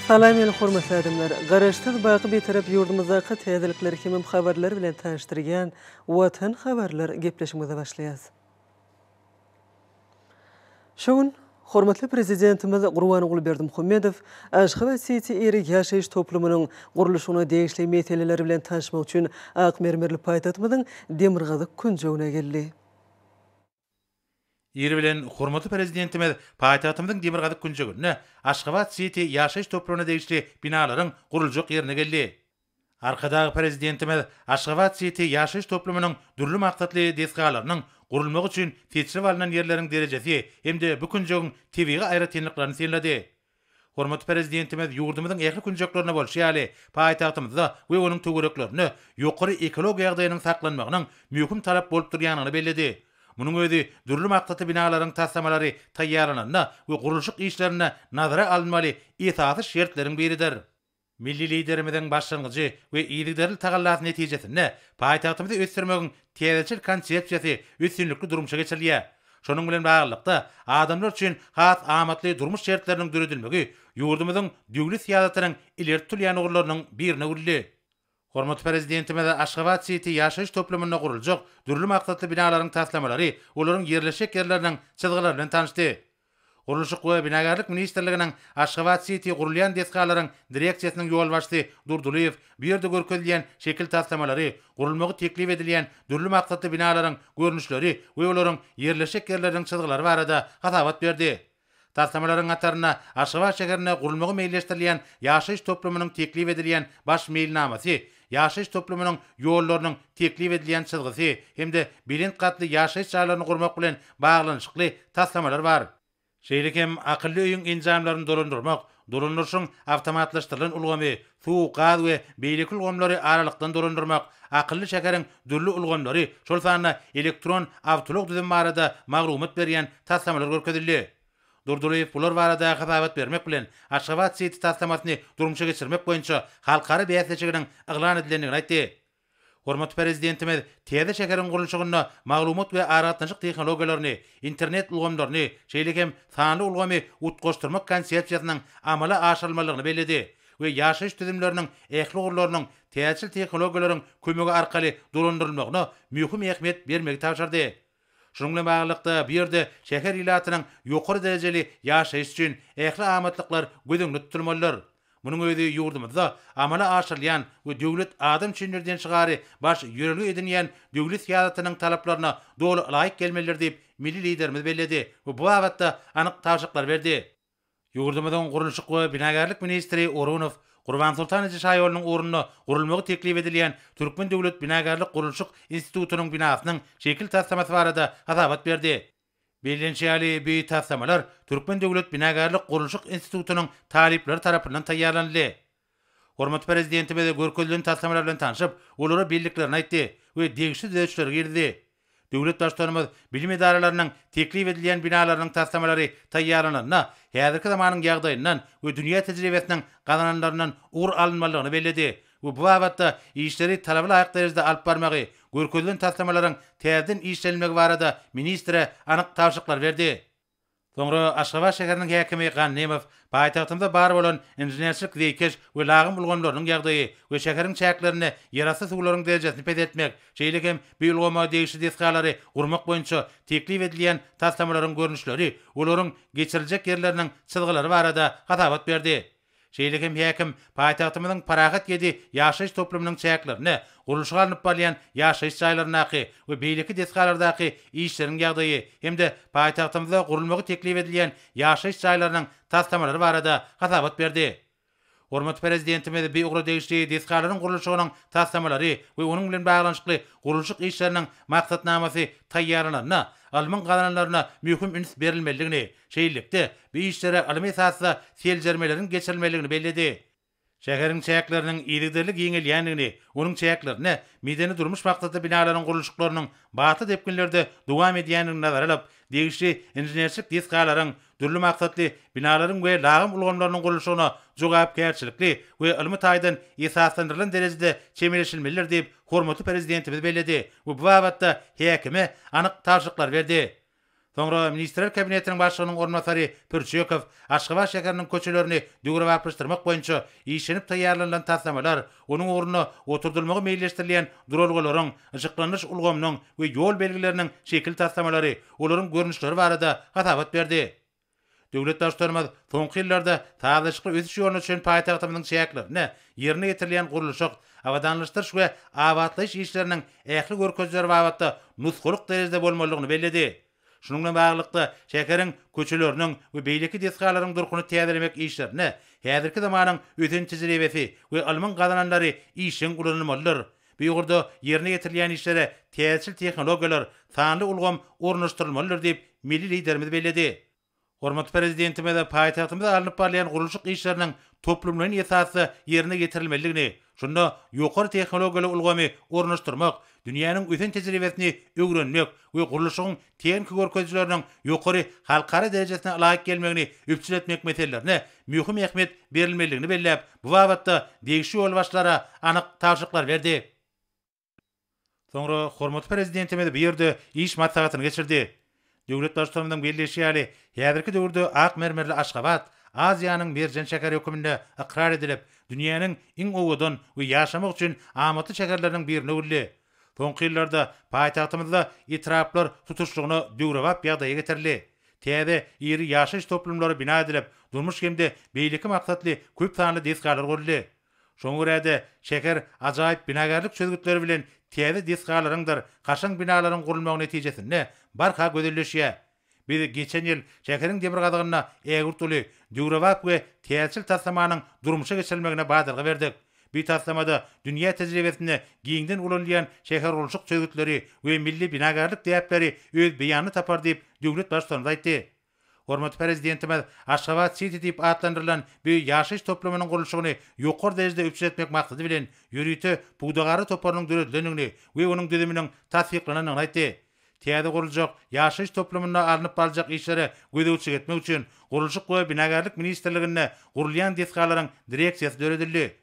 Salam el hormatly adamlar. Garaşsyz baky bir tarap ýurdumyzdaky täzelikleri kimim habarlar bilen tanıştyrgan Watan habarlar gepleşmege başlaýar. Şoň hormatly prezidentimiz Gurbanogly Berdimuhammedow Aşgabat City eri ýaşaýyş toplumynyň gurulşyna degişli meseleleri bilen tanışmak üçin Akmermerli paýtatymyzyň Demirgazyk künjegine geldi. Ýeri bilen hormatly prezidentimiz paýtatymyzyň Demirgazyk künjegine Aşgabat City ýaşaýyş toplumyna degişli binalaryň guruljak ýerine geldi. Arkadagy prezidentimiz Aşgabat City ýaşaýyş toplumynyň dürli maksatly desgalarynyň gurulmagy üçin seçilip alynan ýerleriň derejesi hemde bu künjegiň tebigy aýratynlyklaryny senledi. Hormatly prezidentimiz ýurdumyzyň ähli künjeklerine bolşýaly paýtatymyzda we onuň töwereklerini ýokary ekologiýa ýagdaýynyň saklanmagynyň möhüm talap bolup durýanyny belledi. Munun özi dürli maksatly binalaryň tassamalary taýýarlananda we gurulşyk işlerine nazara alınmaly esasy şertleriň biridir. Milli liderimiziň başlangyjy we ýygyderli tagallat netijesinde paýtatymyzy ösdürmegiň täzeçil konsepsiýasy üstünlikli durmuşa geçirilýär. Şonuň bilen baglykda adamlar üçin has amatly durmuş şertleriniň düredilmegi ýurdumyzyň döwlet siýasatynyň ileri tutulýan ugurlarynyň birine urildi. Hormatly prezidentimiz Aşgabat City ýaşaýyş toplumyna guruljak dürli maksatly binalaryň taslamalary, olaryň ýerleşik ýerleriniň çyzgylary bilen tanışdy. Gurulşyk we binagarlyk ministrliginiň Aşgabat City gurulýan desgalaryň direksiýasynyň ýol başçysy Durduliýew bu ýerde görkezilýän şekil taslamalary, gurulmagy teklip edilýän dürli maksatly binalaryň görnüşleri we olaryň ýerleşik ýerleriniň çyzgylary barada hasabat berdi. Taslamalaryň ataryna Aşgabat şäherine gurulmagy meýilleşdirilýän ýaşaýyş toplumynyň teklip edilýän baş meýilnamasy, ýaşaýyş toplumynyň ýollarynyň teklip edilýän çyzgysy hemde bilen gatly ýaşaýyş çarlaryny gurmak bilen baglanyşykly taslamalar bar. Şeýleki hem akylly öýüň enjamlaryny dolandyrmak, dolandyrşyň awtomatlaşdyrylan ulgamy, suw, gaz we beýleki ulgamlary aralykdan dolandyrmak, akylly şäheriň dürli ulgamlary, şol sanyna elektron awtolog düzen barada maglumat berýän taslamalar görkezildi. Durduliýew bular barada hasabat bermek bilen Aşgabat City taslamasyny durmuşa geçirmek boýunça halkara bäsleçiginiň yglan edilendigini aýtdy. Hormatly prezidentimiz täze şäheriň gurulşygyna maglumat we aratnaşyk tehnologiýalaryny, internet ulgamlaryny, şeýleki hem sanly ulgamy utgaşdyrmak konsepsiýasynyň amala aşyrylmalygyny belledi we ýaşaýyş düzümleriniň ähli ugurlarynyň täze tehnologiýalaryň kömegi arkaly dolandyrylmagyna möhüm ähmiýet bermegi tapşyrdy. Şonuň bilen baglykda bir ýerde şäher ilatynyň ýokary derejeli ýaşaýyş üçin ähli amatlyklar gödüňde tutulmalylar. Munun özi ýurdumyzda amala aşyrylýan we döwlet adam çynlerden çygary baş ýörelgi edinýän döwlet siýasatynyň talaplaryna doly laýyk gelmeliler diýip milli liderimiz belledi we bu wagtda anyk tawşyklar berdi. Ýurdumyzyň gurulşyk we binagarlyk ministri Orunov Gurban Sultan Şaýoğlunyň urunyna gurulmagy teklip edilýän Türkmen Döwlet Binagarlyk Gurulşyk Institutunyň binasynyň şekil taslamasy barada hasabat berdi. Bilinçäli bu taslamalar Türkmen Döwlet Binagarlyk Gurulşyk Institutunyň talipleri tarapyndan taýýarlandy. Hormatly prezidentimiz görkezlen taslamalar bilen tanışyp, olary bildiklerini aýtdy we degişli düzeleşler girdi. Döwlet başlarymyz bilim idaralarynyň teklip edilýän binalarynyň taslamalary taýýarlananda häzirki zamanyň ýagdaýyndan we dünýä tejribesinden gazananlaryndan ugur alınmalygyny belledi. Bu wagtda işleri talably aýak derejede alyp barmagy, görkezlen taslamalaryň täzeden işlenmegi barada ministre anyk tawşyklar berdi. Soňra Aşgabat şäheriniň häkimi Gannemow paýtagtymda bar bolan injenerçilik zeýkeş we lagym ulgamlarynyň ýagdaýy we şäheriň çäklerini ýarasy suwlaryň derejesini pedetmek, şeýleki hem bu ulgama degişli desgalary gurmak boýunça teklip edilýän taslamalaryň görnüşleri, olaryň geçiriljek ýerleriniň çyzgylary barada hasabat berdi. Şeýleki hem häkim paýtagtymyzyň parahat ýedi ýaşaýyş toplumynyň çäklerini, gurulşyga alınıp barýan ýaşaýyş çaýlaryny we beýleki desgalardaky işleriň ýagdaýy hemde paýtagtymyzda gurulmagy teklip edilýän ýaşaýyş çaýlarynyň taslamalary barada hasabat berdi. Hormatly prezidentimiz bu ugry degişli desgalaryň gurulşygynyň taslamalary we onuň bilen baglanyşykly gurulşyk işleriniň maksatnamasy taýýarlanana, alman gazananlaryna möhüm üns berilmeligini, şeýlelikde bu işlere almy esasda seljermeleriň geçirilmeligini belledi. Şäheriň çäkleriniň ýygyderlik ýeňilýänligini, onuň çäklerini medeni durmuş maksatly binalaryň gurulşyklarynyň baty depkinlerde dowam edýänligini nazara alyp, degişli injenerçilik desgalaryň dürli maksatly binalaryň we lagym ulgamlarynyň gurulşygyna jogapkärçilikli we ilmi taýdan esaslandyrylan derejede çemeleşilmeliler diýip hormatly prezidentimiz belledi we bu wagtda häkime anyk tawşyklar berdi. Sonra Ministrler Kabinetinin başçylygynyň ornatary Pürçekov Aşgabat şäheriniň köçelerini döwrep apyşdyrmak boýunça işlenip taýýarlanan taslamalar, onuň ornuny oturdylmagy meýilleşdirilen duralgalaryň, ışıklanyş ulgamynyň we ýol belgileriniň şekil taslamalary, olaryň görnüşleri barada hatabat berdi. Döwlet başçylarymyz soňky ýyllarda taýyarlykly ösüş ýoluny üçin paýtagtymyzyň şäherlerini ýerine getirilen gurulşyk, awadanlaşdyryş we awatlaýyş işleriniň ähli görkezleri babatda nusgulyk derejede bolmalygyny belledi. Şununla bağlılıkta şäheriň köçeleriniň we beýleki desgalaryň durkuny täzelemek işlerini häzirki zamanyň öten tejribesi we alman gazananlary işin ulanmalydyr. Bu ýurda ýerine getirilen işlere täsir tehnologiýalar, sanly ulgam ornaşdyrylmalydyr diýip milli liderimiz belledi. Hormatly prezidentime de paýtagtymyzda alınıp barlayan gurulşyk işleriniň toplumlaryň esasy ýerine getirilmeligini, şunda ýokary tehnologiýaly ulgamy ornaşdyrmak, dünýäniň öten tejribesini öwrenmek we gurulşygyň teňki görkezleriniň ýokary halkara derejesine laýyk gelmegini üpçületmek meselelerini mühim ähmiýet berilmeligini belläp, bu babatda degişi ýol başlara anyk taşyklar berdi. Soňra hormatly prezidentime de bu ýerde iş maslahatyny geçirdi. Döwlet başçylarynyň belleşýäli häzirki döwürde ak mermerli Aşgabat Aziýanyň berjen şäher höküminde ikrar edilip, dünýäniň iň owadan we ýaşamak üçin amaty şäherleriniň birine öwrüldi. Soňky ýyllarda paýtagtymyzda etraplar tutuşlygyny döwrep ýagdaýa getirildi. Täze ýeri ýaşaýyş toplumlary bina edilip, durmuş gemde beýleki maksatly köp sanly desgalar gurildi. Şoň görede şäher ajaýyp binagarlyk çözgütleri bilen täze desgalaryňdyr gaşaň binalaryň gurulmagy netijesinde barha gözelleşýär. Biz geçen ýyl şäheriň demir gadygyna ägürtüli döwrep we täsil taslamanyň durmuşa geçirilmegine badyrgy berdik. Bu taslamada dünýä tejribesinde giňden ulanýan şäher gurulşyk çözgütleri we milli binagarlyk diýipleri öz beýany tapar diýip döwlet başçylaryna aýtdy. Hormatly prezidentimiz Aşgabat City diýip atlandyrylan bu ýaşaýyş toplumynyň gurulşygyny ýokary derejede üpçetmek maksady bilen ýürüýte Pugdagary toparynyň döredlenigini we onuň düzüminiň tasdiklanynyny aýtdy. Täze guruljak ýaşaýyş toplumyna alınıp baljak işlere gödäwçilik etmek üçin Gurulşyk we Binagarlyk ministrligine gurulýan desgalaryň direksiýasy döredildi.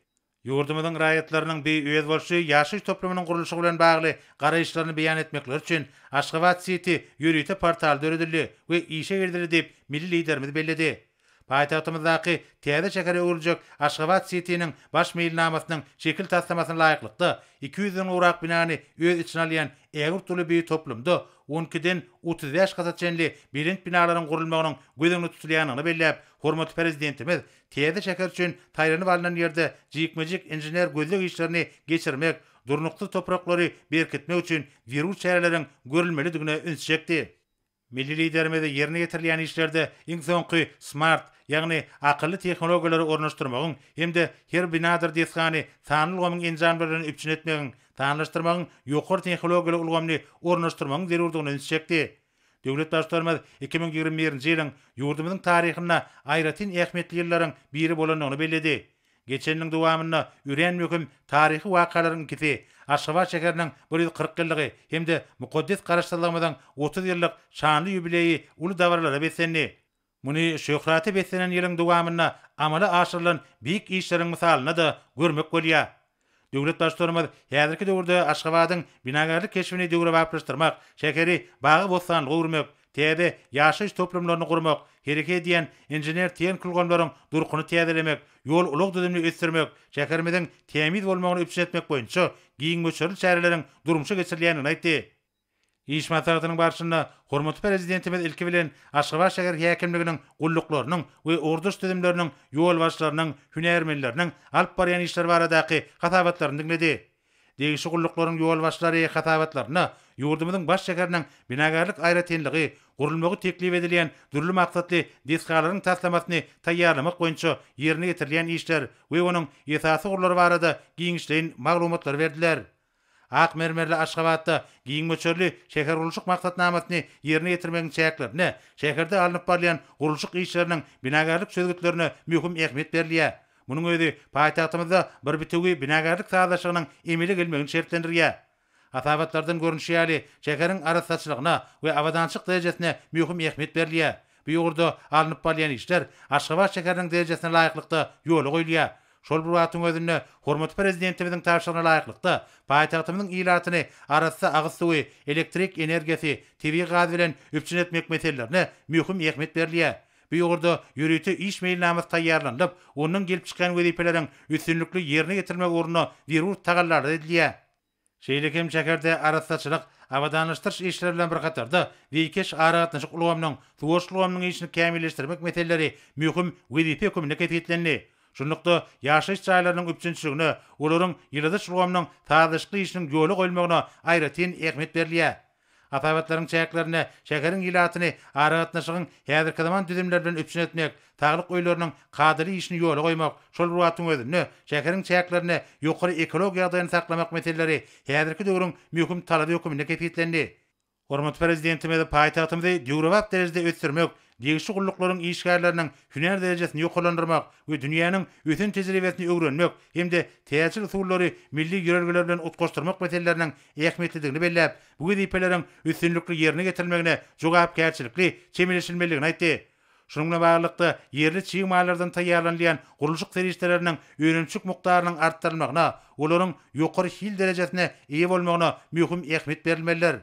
Ýurdumyzyň raýatlarynyň öz bolşy ýaşaýyş toplumynyň gurulşygy bilen bagly garaýşlaryny beýan etmekler üçin Aşgabat City ýürüýte portal döredildi we işe girdildi diýip milli liderimiz belledi. Paýtagtymyzdaky täze şähere öwrüljek Aşgabat City'niň baş meýilnamasynyň şekil taslamasyna laýyklykda 200-den urak binany öz içine alýan ägürtüli bir toplumda 12-den 30 ýaşgaçenli birint binalaryň gurulmagynyň gözeňde tutulýanyny belläp, hormatly prezidentimiz täze şäher üçin taýlanyp alynan ýerde jikmejik injener gözleg işlerini geçirmek, durnukly topraklary berkitmek üçin zerur çäreleriň görülmelidigine üns çekdi. Milli liderimiz ýerine getirilýän işlerde iň soňky smart, ýagny akylly tehnologiýalary ornaşdyrmagyň hemde her binadyr desgany sanly ulgamyň enjamlaryny üpçün etmegiň, tanlaşdyrmagyň ýokary tehnologiýaly ulgamny ornaşdyrmagyň zerurdygyny üns çekdi. Döwlet başçylarymyz 2021-nji ýylyň ýurdumyzyň taryhyna aýratyn ähmiýetli ýyllaryň biri bolanyny belledi. Geçen ýylyň dowamynda Üren möküm taryhy wakalaryň ikisi Aşgabat şäheriniň 140 ýyllygy hemde mukaddes garaşdyrylmyň 30 ýyllyk şanly ýubileýi uly dawarlara besenli. Muny şöhraty besenen ýylyň dowamynda amala aşyrylan büyük işleriň misalyna da görmek bolýar. Döwlet başçylarymyz häzirki döwürde Aşgabatyň binagarlyk keşfini döwrep apyşdyrmak, şäheri bagy bossan gowurmak, täze ýaşaýyş toplumlaryny gurmak, hereket edýän injener teňki ulgamlaryň durkuny täzelemek, ýol ulak düzümni ösdürmek, şäherimiziň temiz bolmagyny üpçetmek boýunça giň möçerli çäreleriň durmuşa geçirilýänini aýtdy. İş maslahatynyň barşynda hormatly prezidentimiz ilki bilen Aşgabat şäher häkimliginiň gullyklarynyň we orduş düzümleriniň ýol başlarynyň, hünärmenleriniň alyp barýan işler baradaky hatabatlaryny dinledi. Degişi gullyklaryň ýol başlary hatabatlaryna ýurdumyzyň baş şäheriniň binagarlyk aýratynlygy, gurulmagy teklip edilýän dürli maksatly desgalaryň taslamasyny taýýarlamak boýunça ýerine getirilýän işler we onuň esasy gurulary barada giňişleýän maglumatlar berdiler. Ak mermerli Aşgabatda giň möçerli şäher gurulşyk maksatnamasyny ýerine getirmegiň çäklerini, şäherde alınıp barlayan gurulşyk işleriniň binagarlyk çözgütlerine mühim ähmiýet berilýär. Munyň özi paýtagtymyzda bir bitigi binagarlyk sazdaşygynyň emeli gelmegini şertlendirýär. Atabatlardan görünýäli şäheriň arasaçylygyna we awadançyk derejesine mühim ähmiýet berilýär. Bu ýurda alınıp barlayan işler Aşgabat şäheriniň derejesine laýyklykda ýola goýulýar. Şol bir wagtyň özünde hormatly prezidentimizin taşygyna laýyklykda paýtagtymyzyň ilatyny arasy agyz suwy, elektrik energiýasy, TV gaz bilen üpçün etmek meselelerini mühim ähmiýet berilýär. Bu ýogurda ýürüýti iş meýilnamysy taýýarlandyp, onuň gelip çykan wezipeleriň üstünlükli ýerine getirmek ugruna zerur tagallar edilýär. Şeýlekem şäherde arassaçylyk, awadanlaşdyryş işleri bilen bir gatarda wekeş aragatnaşyk ulgamynyň, suwaş ulgamynyň işini kämilleşdirmek meseleleri mühim wezipe hökümine ketlendi. Şunlukda ýaşaýyş jaýlarynyň üpçünçiligine, olaryň ýylydyş ulgamynyň taýyşly işiniň ýoly goýulmagyna aýratyn ähmiýet berilýär. Atabatlaryň çäklerine, şäheriň ilatyny aragatnaşygyň häzirki zaman düzümler bilen üpçün etmek, taglyk öýlerini kadyry işini ýoly goýmak, şol bir wagtyň özünde şäheriň çäklerine ýokary ekologiýa daýan saklamak meselleri häzirki döwrüň mühim talaby hökümine ketlendi. Hormatly prezidentimiz paýtagtymyzy döwrewap derejede ösdürmek, degişli gullukların işgärleriniň hüner derejesini ýokalandyrmak we dünýäniň ötün tejribesini öwrenmek hemde täsir usullary milli ýörelgeler bilen utgaşdyrmak meseleläriniň ähmiýetligini belläp, bu wezipeleriň üstünlükli ýerine getirilmegine jogapkärçilikli çemilişilmeligini aýtdy. Şununla bilen baglykda yerli çyýmalardan taýýarlanýan gurulşyk serişleriniň öýrençik mukdarynyň artdyrylmagyna, olaryň ýokary hil derejesine eýe bolmagyna mühim ähmiýet berilmeliler.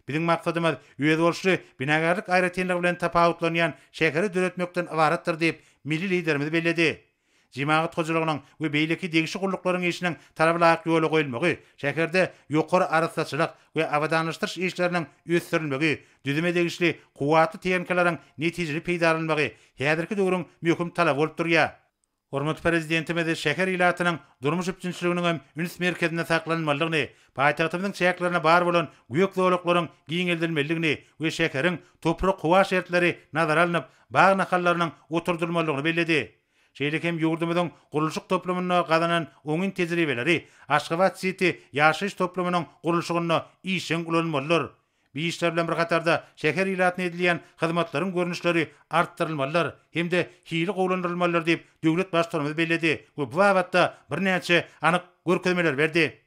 Bizim maksadymyz üýe bolşy binagarlyk aýratynlygy bilen tapawutlanýan şäheri döretmekden ibaratdyr diýip milli liderimiz belledi. Jemaat hojalygynyň we beýleki degişli gullukların işiniň talaby laýyk ýoly goýulmagy, şäherde ýokary arassaçylyk we awadanlaşdyryş işleriniň ösdürilmegi, düzüme degişli kuwatly teňkalaryň netijeli peýdalanmagy häzirki döwrüň mühim talap bolup durýar. Hormatly prezidentimiz şäher ilatynyň durmuş üpçünçiliginiň hem üns merkezinde saklanmalygyny, paýtagtymyzyň çäklerine bar bolan güýük zowluklaryň giňeldilmeligini we şäheriň toprak kuwa şertleri nazara alınıp, baý nakallarynyň oturdurulmalygyny belledi. Şeýlekem ýurdumyzyň gurulşyk toplumyna gazanan oňun tejribeleri Aşgabat City ýaşaýyş toplumynyň gurulşygyna işin ulanmalydyr. Bu işler bilen bir gatarda şäher ilatyna edilýän hyzmatlaryň görnüşleri artdyrylmalydyr hemde hili gowlandyrylmalydyr diýip döwlet başçylygymyz belledi we bu wagtda birnäçe anyk görkezmeler berdi.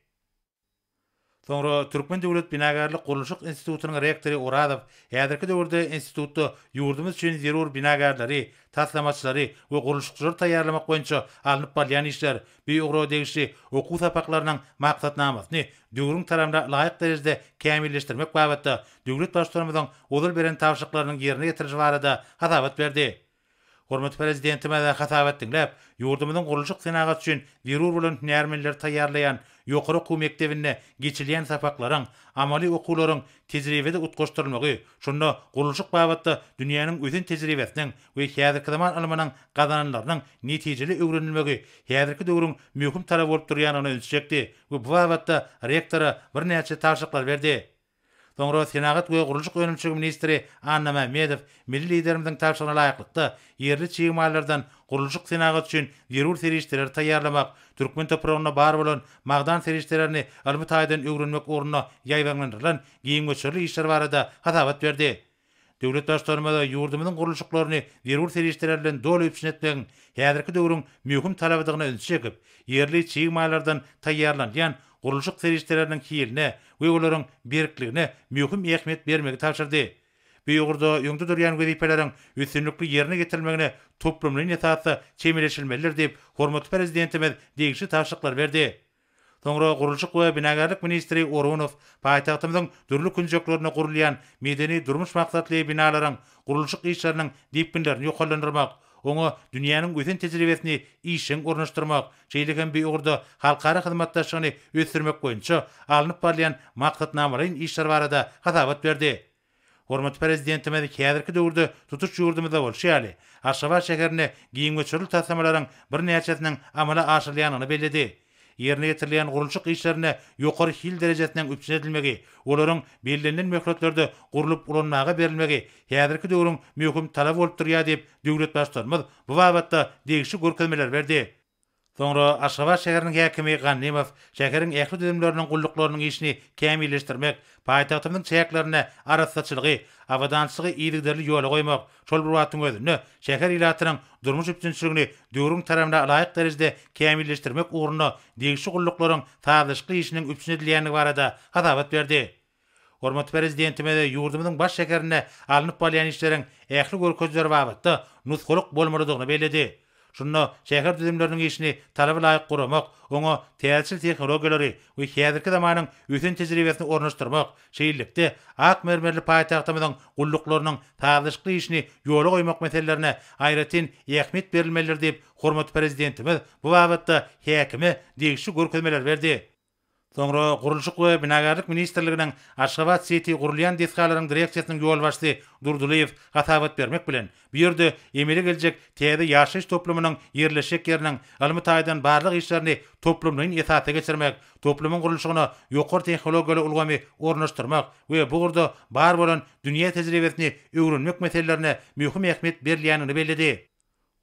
Sonra Türkmen Döwlet Binagarlyk Gurulşyk Institutunyň rektory Oradow häzirki döwürde institutda ýurdumyz üçin zerur binagarlary, taslamaçlary we gurulşykçylary taýýarlamak boýunça alınıp barýan işler, bu ýogry degişli okuw sapaklarynyň maksatnamasyny döwrüň tarapynda laýyk derejede kämilleşdirmek babatda döwlet başçylygymyzyň odul beren tawşyklarynyň ýerine getirişi barada hatabat berdi. Hormatly prezidentimiz hatabat dinläp, ýurdumyzyň gurulşyk senagat üçin zerur bolan hünärmenler taýýarlaýan ýokary okuw mekdebine geçilýän sapaklaryň, amaly okuwlaryň tejribede utgaşdyrylmagy, şonda gurulşyk babatda dünýäniň özün tejribesiniň we häzirki zaman alymanyň gazananlarynyň netijeli öwrenilmegi häzirki döwrüň mühim talap bolup durýanyny ölçekdi we bu babatda rektora birnäçe tawşyklar berdi. Soňra Senagat we Gurulşyk Önümçiligi ministri Anna Mehmedow milli liderimizin tawşygyna laýyklykda yerli çyýmalardan gurulşyk senagat üçin zerur serişleri taýýarlamak, türkmen topragyna bar bolan magdan serişlerini almy taýdan öwrenmek ugruna ýaýlandyrylan giň göçerli işler barada hatabat berdi. Döwlet başçylygymyz ýurdumyzyň gurulşyklaryny zerur serişleri bilen dolu üpçün etmegiň häzirki döwrüň mühim talabydygyny ölçekip, yerli çyýmalardan taýýarlanýan gurulşyk serişleriniň hiline we olaryň berkligine mühim ähmiýet bermegi tapşyrdy. Bu ýogurda ýöňde durýan wezipeleriň üstünlükli ýerine getirilmegine toplumlyň esasy çemeleşilmelidir diýip hormatly prezidentimiz degişli tawşyklar berdi. Soňra gurulşyk we binagarlyk ministri Orunov paýtagtymyzyň dürli künjeklerine gurulýan medeni durmuş maksatly binalaryň gurulşyk işleriniň diýipginlerini ýokalandyrmak, oňa dünýäniň özün tejribesini işin ornaşdyrmak, şeýlekem bir ýurda halkara hyzmatdaşlygyny ösdürmek boýunça alınıp barýan maksatnamalaryň işler barada hatabat berdi. Hormatly prezidentimiz häzirki döwürde tutuş ýurdumyzda bolşýaly, Aşgabat şäherine giň göçerli taslamalaryň birnäçesiniň amala aşyrylýanyny belledi. Ýerine getirilýän gurulşyk işlerine ýokary hil derejesiniň üpçün edilmegi, olaryň belirlenen möhletlerde gurulup ulanmaga berilmegi häzirki döwrüň mühim talap bolup durýar diýip döwlet başçylygymyz bu wagtda degişli görkezmeler berdi. Soňra Aşgabat şäheriniň häkimi Gannemow şäheriň ähli düzümleriniň gulluklarının işini kämilleşdirmek, paýtagtymyzyň çäklerine arassaçylygy, awadançylygy ýygyderli ýola goýmak, şol bir wagtyň özünde şäher ilatynyň durmuş üpçünçiligini döwrüň tarapynda laýyk derejede kämilleşdirmek ugruna degişli gulluklaryň taýyşly işiniň üpçün edilýänligi barada hatabat berdi. Hormatly prezidentimiz ýurdumyzyň baş şäherine alınıp barýan işleriň ähli görkezleri babatda nusgalyk bolmalydygyny belledi. Şunno şäher düzümleriniň işini talaby laýyk guramak, oňa täsir tehnologiýalary we häzirki zamanyň üsen tejribesini ornaşdyrmak, şeýillikde ak mermerli paýtagtymyzyň gullyklarynyň taýyşly işini ýola goýmak meselelerine aýratyn ähmiýet berilmelidir diýip hormat prezidentimiz bu babatda häkime degişli görkezmeler berdi. Soňra Gurulşyk we Binagarlyk ministrliginiň Aşgabat City gurulýan deskalaryň direksiýasynyň ýol başçy Durduliýew hatabat bermek bilen bu ýerde emeli geljek täze ýaşaýyş toplumynyň ýerleşik ýeriniň almy taýdan barlyk işlerini toplumyň esasy geçirmek, toplumyň gurulşygyna ýokary tehnologiýaly ulgamy ornaşdyrmak we bu gurda bar bolan dünýä tejribesini öwrenmek meselelerine mühim ähmiýet berilýänini bellädi.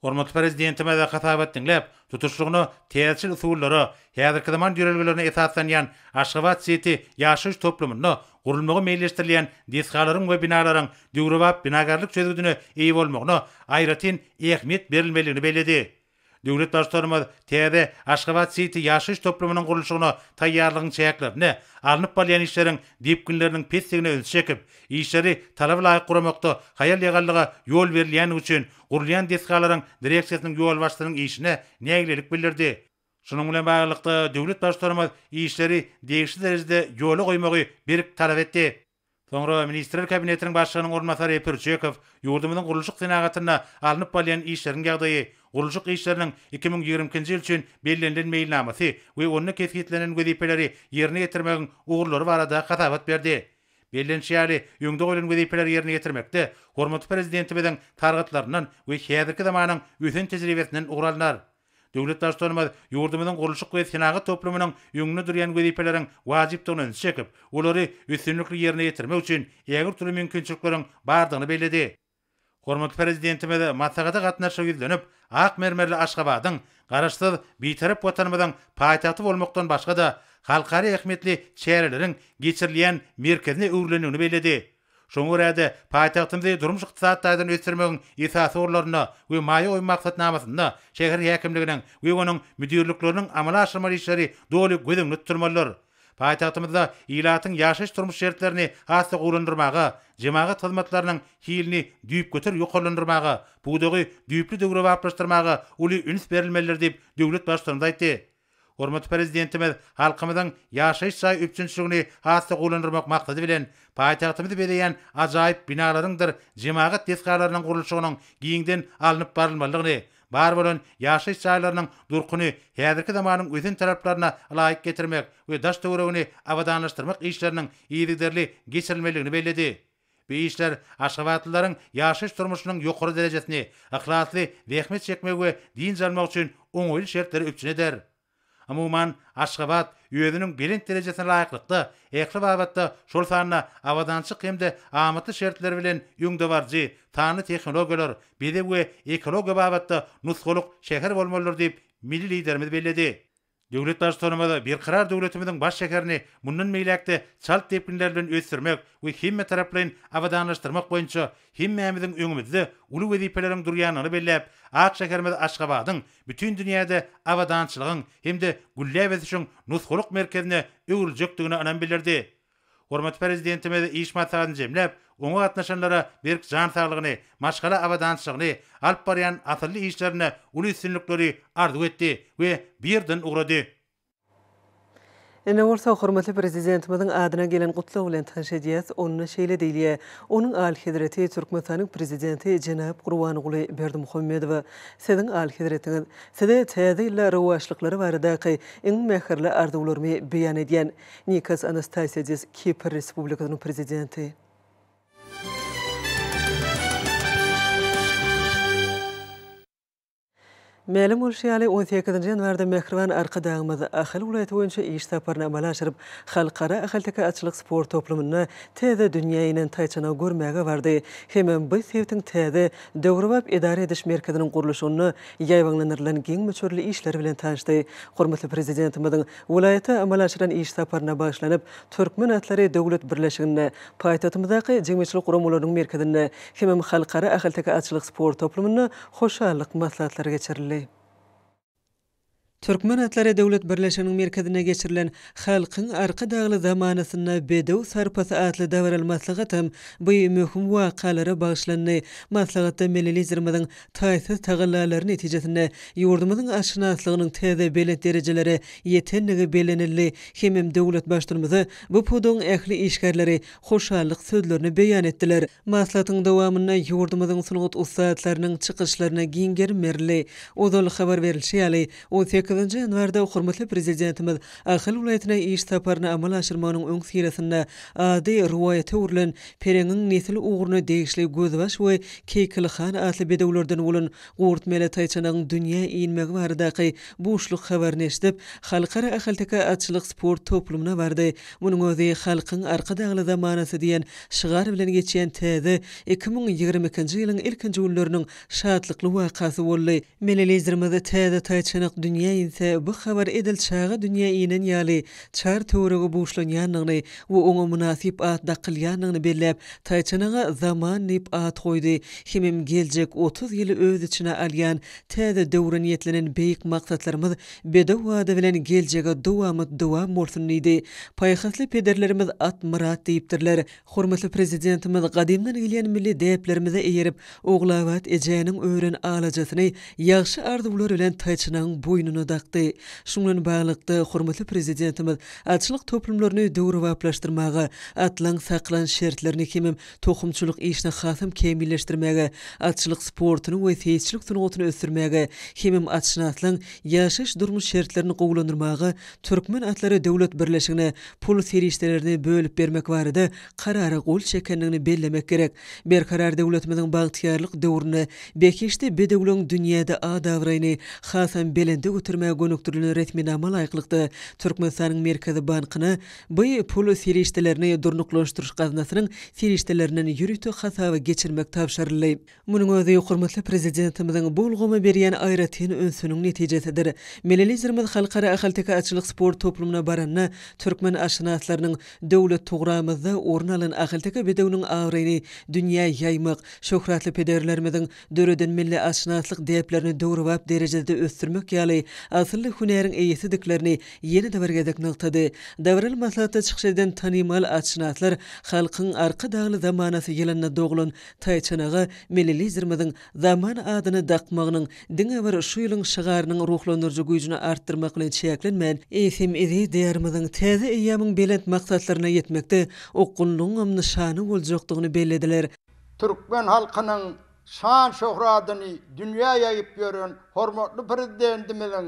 Hormatly prezidentime de hatabat dinläp, tutuşlugyny täsir usullary, häzirki zaman ýörelgelerine esaslanýan Aşgabat City ýaşaýyş toplumyny gurulmagy meýilleşdirilýän deskalaryň we binalaryň döwrebap binagarlyk çözgüdüne eýi bolmagyna aýratyn ähmiýet berilmeligini bellädi. Döwlet başlarymyz täze Aşgabat City ýaşaýyş toplumynyň gurulşygyna taýýarlygyny çäklerini, alınıp balyan işleriň diýipkinleriniň pesligine öz çekip, işleri talaby laýyk guramakda haýal ýagallyga ýol berilýän üçin gurulýan deskalaryň direksiýasynyň ýol başçylygynyň işine nägilelik bildirdi. Şunun bilen baglykda döwlet başlarymyz işleri degişli derejede ýola goýmagy berik talap etdi. Soňra Ministrler Kabinetiniň başlygynyň ornmasary Pürçekow ýurdumyzyň gurulşyk senagatyna alınıp balyan işleriň ýagdaýy, gurulşyk işleriniň 2020-nji ýyl üçin bellenlen meýilnamasy we onu kesgitlenen wezipeleri ýerine getirmegiň ugurlary barada hatabat berdi. Bellenşýäli ýöňde goýulan wezipeleri ýerine getirmekde hormatly prezidentimizin targatlarynyň we häzirki zamanyň ösen tejribesinden ugralnar. Döwlet başlarymyz ýurdumyzyň gurulşyk we senagat toplumynyň ýöňüne durýan wezipeleriň wajypdygyny çekip, olary üstünlikli ýerine getirmek üçin ýagyr türlü mümkinçilikleriň bardygyny bellädi. Hormatly prezidentimiz maslahaty gatnaşyp ýüzlenip, ak mermerli Aşgabatyň garaşsyz bitarap watanymyzyň paýtagty bolmakdan başga da halkary ähmiýetli şäherleriň geçirilýän merkezine öwrülenigini bellädi. Şoňa görä paýtagtymyzy durmuş ykdysadydan ösürmegiň esasy orlaryna we maýa oý maksatnamasyna şäher häkimliginiň we onuň müdirlikleriniň amala aşyrmaly işleri doly gözüňde tutulmalylar. Paýtagtymyzda ilatyň ýaşaýyş turmuş şertlerini hasy gurundyrmaga, jemaat hyzmatlarynyň hilini düýüp götür ýokalandyrmaga, budagy düýüpli döwre baplaşdyrmaga uly üns berilmelidir diýip döwlet başçylygy aýtdy. Hormatly prezidentimiz halkymyzyň ýaşaýyş saý üçinçiligini hasy gurundyrmak maksady bilen paýtagtymyzy bereýän ajaýyp binalaryňdyr jemaat deskalarynyň gurulşygynyň giňden alınıp barylmalygyny, bar bolan ýaşaýyş saýlarynyň durkuny häzirki zamanyň özen taraplaryna laýyk getirmek we daş töweregini awadanlaşdyrmak işleriniň ýygyderli geçirilmeligini bellädi. Bu işler Aşgabatlylaryň ýaşaýyş turmuşynyň ýokary derejesini, ahlakly rehmet çekmek we din jalmak üçin oňoýly şertleri öpçün eder. Amuman Aşgabat ýöňüniň bilinç derejesine laýyklykda, ähli babatda şol sanyna awadançyk hemde amaty şertleri bilen ýöňde barjy, tany tehnologiýalar, bede we ekologiýa babatda nusgalyk şäher bolmalydyr diýip milli liderimiz bellädi. Döwlet başlarymyz bir karar döwletimiziň baş şäherini mundan meýlekde çalt tepkinler bilen ösürmek we himme taraplaryn awadanlaşdyrmak boýunça himmämiziň öňümizde uly wezipeleriň durýanyny belläp, ak şäherimiz Aşgabatyň bütün dünýäde awadançylygyň hemde güllebet üçin nusgalyk merkezine öwrüljekdigini anan bildirdi. Hormatly prezidentimiz iş maslahatyny jemläp, oňa gatnaşanlara berk jan saglygyny, maşgala awadançylygyny, alyp barýan asylly işlerine uly üstünlikleri arzu etdi we birden ugrady. Ene bolsa hormatly prezidentimiziň adyna gelen gutlaw bilen tanşedýäs, onuň şeýle diýilýär. Onuň al Hedireti Türkmenistanyň prezidenti Jenap Gurbanoğlu Berdimuhammedow siziň al Hediretiňiz size täze illa rewaçlyklary baradaky iň mähirli arzuwlarymy beýan edýän Nikas Anastasiadis Kipr Respublikasynyň prezidenti. Ma'lum bolşýaly 18-nji ýanwarda Mehriban arkadaşymyz Ahal welaýaty boýunça iş saparyna amala aşyryp, halkara ahaltaka açlyk sport toplumyny täze dünýäniň taýçana görmäge bardy. Hemem bu sebäpden täze döwrebap edare ediş merkeziniň gurulşyny ýaýwanlanyrlan giň möçürli işler bilen tanışdy. Hormatly prezidentimiziň welaýata amala aşyran iş saparyna başlanyp, Türkmen atlary döwlet birleşigine, paýtatymyzdaky jemgyýetçilik guramalarynyň merkezine, hemem halkara ahaltaka açlyk sport toplumyny hoşallyk maslahatlary geçirildi. Türkmenatlara Döwlet Birleşiginiň merkezine geçirilen halkyň arka dagly zamanasyna bedew sarpasy atly dawral maslahatam bu möhüm wakalara bagşlandy. Maslahatda milletizirmiň taýsy tagallary netijesinde ýurdumyzyň aşynaslygynyň täze belent derejelere ýetenligi belenildi. Hemem döwlet başlary bu puduň ähli işgärleri hoşallyk sözlerini beýan etdiler. Maslahatyň dowamyna ýurdumyzyň sunugat ustadlarynyň çykyşlaryna giňger merli. Ozal habar berilýär. 18 ýanwarda hormatly prezidentimiz Ahal welaýatyna iş saparyna amal aşyrmanyň öň sirasynda ady ruwayaty urlan Pereňiň nesil ugruny degişli gözbaş we Keykilhan atly bedewlerden bolan gurtmele taýçanyň dünýä iýinmegi baradaky boşluk habaryny eşdip halkara ahalteka atçylyk sport toplumuna bardy. Munyň özi halkyň arka dagly zamanasy diýen şygar bilen geçýän täze 2022-nji ýylyň ilkinji günleriniň şadlykly wakasy boldy. Milletizirimizi täze taýçanyk dünýä bu habar edil çağı dünýä inen ýaly çar töwerege boşlanýanyny we oňa munasip at daqylýanyny belläp taýçanaga zaman nip at goýdy. Hemem geljek 30 ýyly öz içine alýan täze döwre niýetlenen beýik maksatlarymyz bedew wada bilen geljege dowam bolsun diýdi. Paýhasly pederlerimiz at murat diýipdirler. Hormatly prezidentimiz gadymdan gelýän milli däplerimize eýerip oglawat ejeğiniň öwren alajasyny ýagşy arzuwlar bilen taýçanyň boýnuna daqdy. Şundan bağlykda hormatly prezidentimiz atçylyk toplumlaryny döwrewaplaşdyrmaga, atlaň saklan şertlerini hemem tohumçylyk işine hasym kemilleşdirmege, atçylyk sportuny we teýsçilik sunugatyny ösdürmege, hemem atşynaslaryň ýaşaş durmuş şertlerini gowlandyrmaga Türkmen atlary Döwlet Birleşigine pul serişdelerini bölüp bermek barada karara gol çekenligini bellemek gerek. Berkarar döwletimiziň bagtyarlyk döwrüne bekeşde bedewleň dünýäde adawraýny hasam belende götürmäge gönükdirilen resmi amal aýklykda Türkmenistanyň Merkezi Bankyna bu pul serişdelerini durnuklaşdyryş gaznasynyň serişdelerinden ýürütü hasaby geçirmek tapşyryldy. Munyň özi hormatly prezidentimiziň bolgumy berýän aýratyn önsüniň netijesidir. Milletizirimiz halkara ahalteka atçylyk sport toplumuna baranna Türkmen aşynaslarynyň döwlet togramyzda orun alan ahalteka bedewniň awraýny dünýä ýaymak, şöhratly pederlerimiziň döreden milli aşynaslyk däplerini döwrewap derejede ösdürmek ýaly asylly hünäriň eýesidiklerini ýene dabargedek noktada davral maslahatda çykyş eden tanymal aşynaslar halkyň arka dagly zamanasy ýylyna doglan taýçanaga milletizirimiziň zaman adyny daqmagynyň diňe bir şu ýylyň şygarynyň ruhlandyrjy güýjüni artdyrmak bilen çäklenmän esim edi däýärmiziň täze eýýamiň belent maksatlaryna ýetmekde okunlugyň nyşany boljakdygyny bellediler. Türkmen halkynyň şan şöhratyny dünýä ýaýyp ýören hormatly prezidentimiziň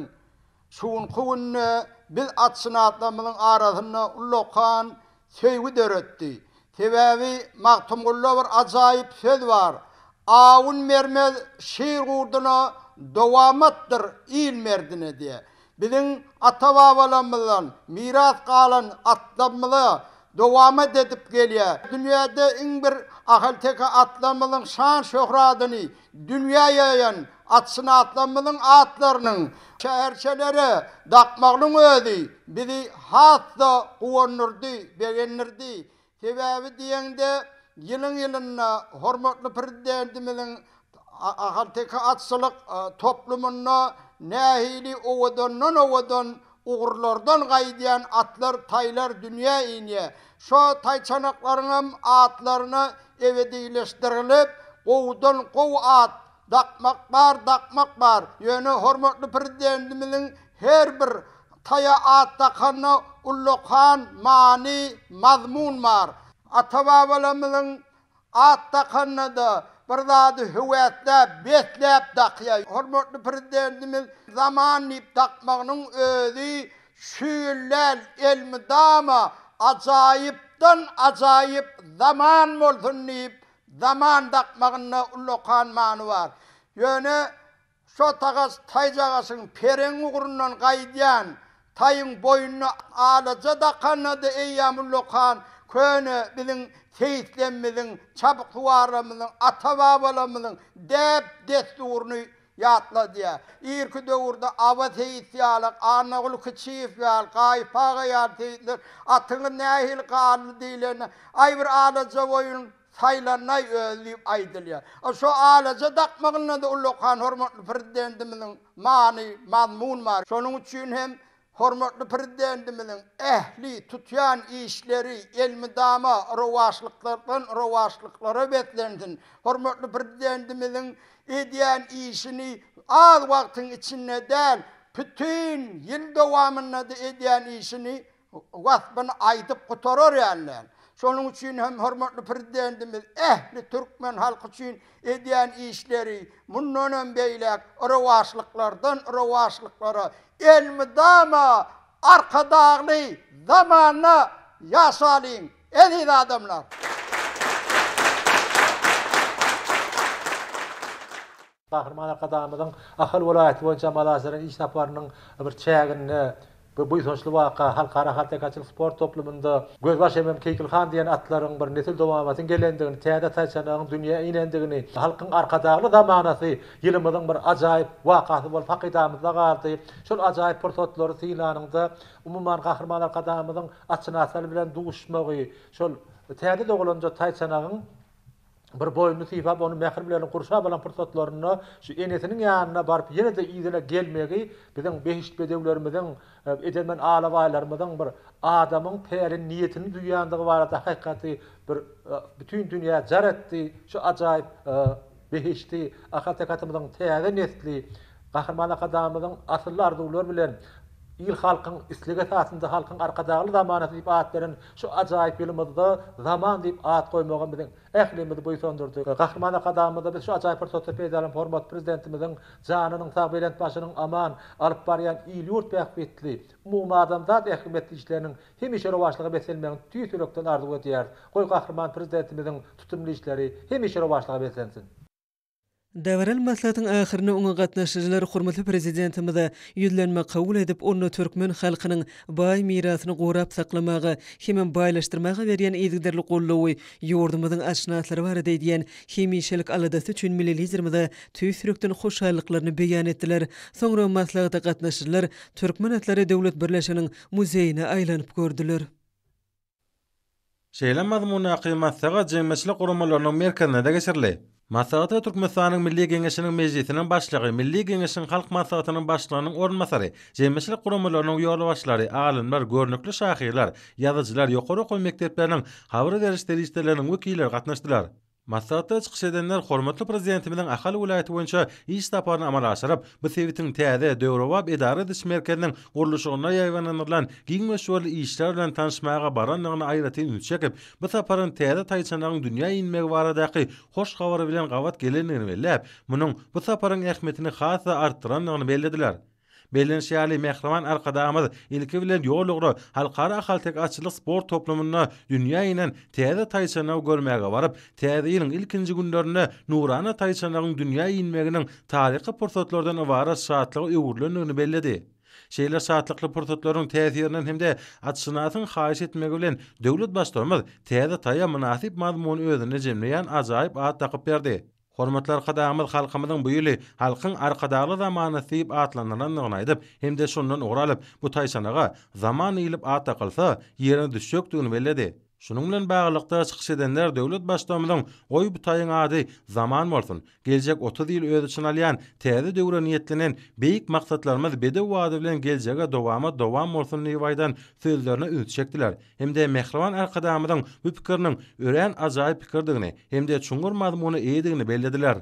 şuň kuwunny biz atşynatlarymyzyň arasyna ulokan söýgü döretdi. Sebäbi magtumgulla bir ajaýyp söz bar. Awun mermez şiir gurduna dowamatdyr ilmerdine diye. Biziň ata-babalarymyzdan miras galan atlarymyzy dowamat edip gelýär. Dünýäde iň bir ahalteka atlarymyzyň şan şöhratyny dünýä ýaýan atşynatlarymyzyň atlarynyň şäherçeleri daqmagynyň özi bizi hatda guwandyrdy, begendirdi. Sebäbi diýende ýylyna hormatly prezidentimiziň ahalteka atçylyk toplumuna nähili owadan uğurlardan gaýdýan atlar, taýlar dünýä iňe. Şo taýçanaklaryň atlaryna ebedileşdirilip, gowdan gow at, daqmak bar. Ýöne hormatly prezidentimiziň her bir taýa at daqanyna ulokan many mazmun bar. Ata-babalarymyzyň at daqanyna da bir zady höwetläp, betläp daqýar. Hormatly prezidentimiz zaman nip daqmagynyň özi şüýüller elmidama ajaýypdan ajaýyp zaman bolsun nip zaman daqmagyna ulokan many bar. Ýöne şo tagas taýjagasyň pereň ugurundan gaýdýan taýyň boýuny alaja daqanyna da eýýam ulokan köne biziň teýitlenmeliň, çabuk tuwaramyň, ata-babalarymyň dep desturuny ýatlady. Irki döwürde awa teýitýalyk, anagul kiçif ýal, gaýpaga ýal teýitler, atyny nähil galy diýlen, aý bir alaja boýun saylanay özleyip aydılya. Şu alaca dakmağına da ulluqan hormatlı prezidentimizin mani, mazmun var. Şonun üçün hem hormatlı prezidentimizin ehli tutyan işleri, elmidama, rovaşlıklara betlendin. Hormatlı prezidentimizin ediyen işini az vaktin içinde değil, bütün yıl devamında da ediyen işini vasbını aydıp kutarır yani. Şonun üçün hem hormatlı prezidentimiz ehli Türkmen halkı için ediyen işleri bundan beylek rovaşlıklara elmidama arkadağlı zamanla yaşalıyın. Ediz adamlar. Kahraman Akadamy'dan Ahal vilayeti boýunça Malasaryn iş taparynyň bir çägini bu soňçly waka halkara hatekaçylyk sport toplumunda Gözbaş Emem Keykilhan diýen atlaryň bir nesil dowamatyny gelendigini, täze taýçanyň dünýä inendigini, halkyň arkadagly zamanasy ýylymyzyň bir ajaýyp wakasy bolup hakydamyzda galdy. Şol ajaýyp portotlary syýlanyňda umumyň Kahraman Akadamynyň açynasary bilen duguşmagy, şol täze dogulanja taýçanyň bir boynu sifap onu mehir bilen kurşa bilen fırsatlaryny şu enesinin ýanyna baryp ýene-de ýygyna gelmegi biziň behiş bedewlerimiziň edemen alawaýlarymyzyň bir adamyň perin niýetini duýandygy barada hakykati bir bütün dünýä jar etdi. Şu ajaýyp behişti akatakatymyzyň täze nesli Kahraman Akadamynyň asylly arzuwlary bilen il halkyň islige esasynda halkyň arkadagly zamanasy diýip at beren şu ajaýyp ýylymyzda zaman diýip at goýmagy biziň ählimizi boýsandyrdy. Kahraman Akadamyda biz şu ajaýyp persotlar peýdalan hormat prezidentimiziň janynyň sag beýlent başynyň aman alyp barýan il ýurt bähbetli umum adamzat ähmiýetli işleriniň hemişe rowaşlygy beselmegi tüýsürekden arzuw edýär. Goý Kahraman prezidentimiziň tutumly işleri hemişe rowaşlygy beselsin. Davrel maslahatyň ahyryna oňa gatnaşyjylar hormatly prezidentimize ýüzlenme kabul edip onu Türkmen halkynyň baý mirasyny gorap saklamagy hem baýlaşdyrmagy berýän ýygderli gollawy ýurdumyzyň aşnatlary bar diýen hemişelik aladasy üçin millilizmde tüýsürekden hoşallyklaryny beýan etdiler. Soňra maslahatda gatnaşyjylar Türkmen Atlary Döwlet Birleşiginiň muzeýine aýlanyp gördüler. Şeýle mazmuny aqymatsaga jemmeçilik gurumalarynyň merkezine de geçirildi. Maslahaty Türkmenistanyň Milli Geňeşiniň mejlisiniň başlygy, Milli Geňeşiň halk maslahatynyň başlygynyň ornmasary, jemmeçilik gurumalarynyň ýolbaşçylary, alimler, görnükli şahyrlar, ýazyjylar, ýokary oky mekdepleriniň habar beriş derejleriniň wekilleri gatnaşdylar. Maslahatda çykyş edenler hormatly prezidentimiziň Ahal vilayeti boýunça iş taparyny amala aşyryp, bu sewitin täze döwrewap edara ediş merkeziniň gurulşygyna ýaýlanýan giňme şol işler bilen tanışmaga baranlygyny aýratyn çekip, bu taparyň täze taýçanyň dünýä inmegi baradaky hoş habary bilen gawat gelenligini bellep, munyň bu taparyň ähmiýetini hasa artdyranlygyny bellediler. Belenşýäli Mehriman Arkadamyz ilki bilen ýolugry halkara halkçylyk sport toplumuna dünýä inen täze taýçanyny görmäge baryp, täze ýylyň ilkinji günlerinde nurana taýçanyň dünýä inmeginiň taryhy pursatlardan ibaret şatlygy öwürlendigini belledi. Şeýle şatlykly pursatlaryň täsirinden hemde atşynasyň haýyş etmegi bilen döwlet başlarymyz täze taýa münasip mazmuny özüne jemleýän ajaýyp at takyp berdi. Hormatly arkadamyz halkymyzyň bu ýyly halkyň arkadagly zamanasy diýip atlanýanyny aýdyp, hemde şondan oguralyp bu taýçanaga zaman ýylyp at takylsa ýerine düşýekdigini belledi. Şunun bilen baglykda çykyş edenler döwlet başlarymyzyň goý bu taýyň ady zaman bolsun, geljek 30 ýyl öz için alýan täze döwre niýetlenen beýik maksatlarymyz bedew wady bilen geljege dowam bolsun diýip sözlerine üýtsekdiler. Hemde Mehriman Arkadamyzyň bu pikiriniň ören ajaýyp pikirdigini, hemde çuňur mazmuny eýdigini bellediler.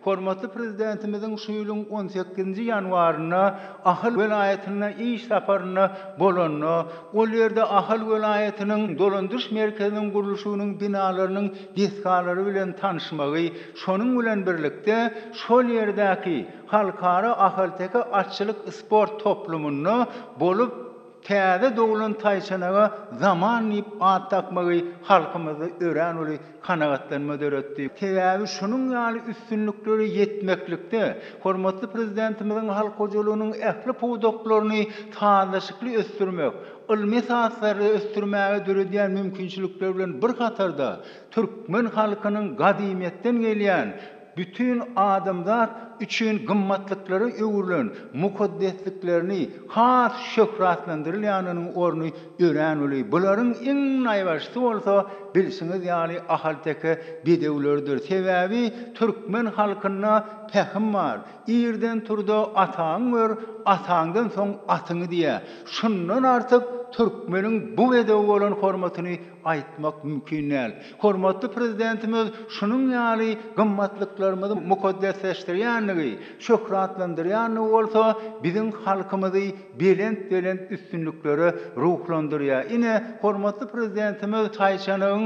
Hormatly prezidentimiziň şu ýylyň 18-nji ýanwaryna Ahal vilayetine iş saparyna bolanyny, ol ýerde Ahal vilayetiniň dolandyryş merkeziniň gurulşynyň binalarynyň deskalary bilen tanışmagy, şonuň bilen birlikde şol ýerdäki halkara ahalteka atçylyk sport toplumyny bolup täze doglan taýçanaga zaman ýyp at takmagy halkymyzy ören uly kanagatlanma döretdi. Täze şunun ýaly üstünlikleri ýetmeklikde hormatly prezidentimiziň halk hojalygynyň ähli puwdoklaryny taýlaşykly ösdürmek, ilmi sahatlary ösdürmäge döredýän mümkinçilikler bilen bir hatarda Türkmen halkynyň gadymyetden gelýän bütün adamlar üçün gımmatlıkları öwürlen, mukaddesliklerini has şöhratlandyrylýanynyň orny ören uly. Buların iň naýbaşsy bolsa bilsiňiz ýaly ahaldäki bidewlerdir. Sebäbi türkmen halkyna pähim bar. İrden turda ataň bar, ataňdan soň atyňy diýe. Şundan artyk türkmeniň bu bedew bolan hormatyny aýtmak mümkin näl. Hormatly prezidentimiz şunun ýaly gymmatlyklarymy mukaddesleşdirýänligi, şöhratlandyrýanlygy bolsa biziň halkymyzy belent üstünlikleri ruhlandyrýar. Ine hormatly prezidentimiz Taýçanyň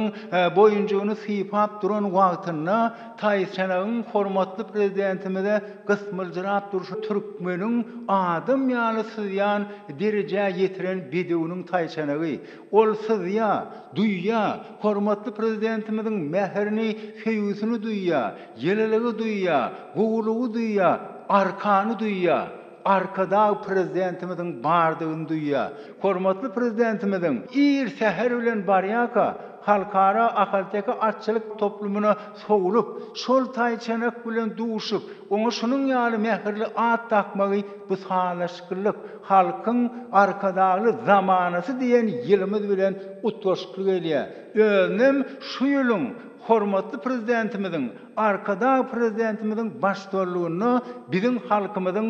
boýunjugyny sypap duran wagtyna Taýçanyň hormatly prezidentimize gysmyljyrap durşy türkmeniň adam ýaly syzýan derejä ýetiren bedewiniň Taýçanygy. Ol syzýa, duýya, hormatly prezidentimiziň mäherini, feýüsini duýya, ýeleligi duýya, gowulugy duýya, arkany duýya. Arkada prezidentimizin bardygyny duýya. Hormatly prezidentimiziň ir säher bilen barýaka halkara ahalteki atçylyk toplumuna sowulup, şol Taýçanak bilen duşup, oňa şunun ýaly mähirli at takmagy bu salaşkylyk halkyň arkadaly zamanasy diýen ýylymyz bilen utgaşkylyk elýär. Özüm şu ýylyň hormatly prezidentimiziň, arkada prezidentimizin başdorlugyny biziň halkymyzyň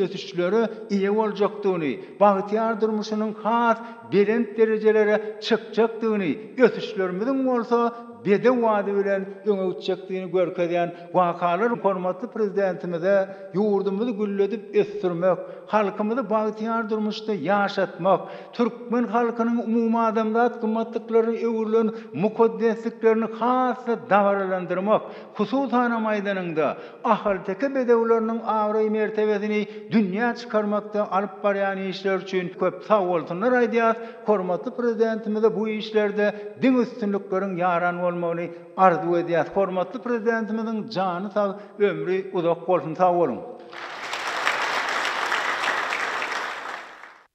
ösüşleri iýe boljakdygyny, bagtyar durmuşynyň has belent derejelere çykjakdygyny, ösüşlerimiziň bolsa bedew wady bilen öňe ötjekdigini görkezýän wakalar hormatly prezidentimize ýurdumuzy gülledip ösdürmek, halkymyzy bagtyar durmuşda ýaşatmak, türkmen halkynyň umumy adamzat gymmatlyklaryny öwürlen mukaddesliklerini hasy dawralandyrmak, hususan maýdanynda ahaldäki bedewleriniň awry mertebesini dünýä çykarmakda alyp barýan işler üçin köp sag bolsunlar aýdýar. Hormatly prezidentimize bu işlerde diň üstünlikleriň ýaran bolmagyny arzu edýär. Hormatly prezidentimiziň jany sag, ömri uzak bolsun, sag bolun.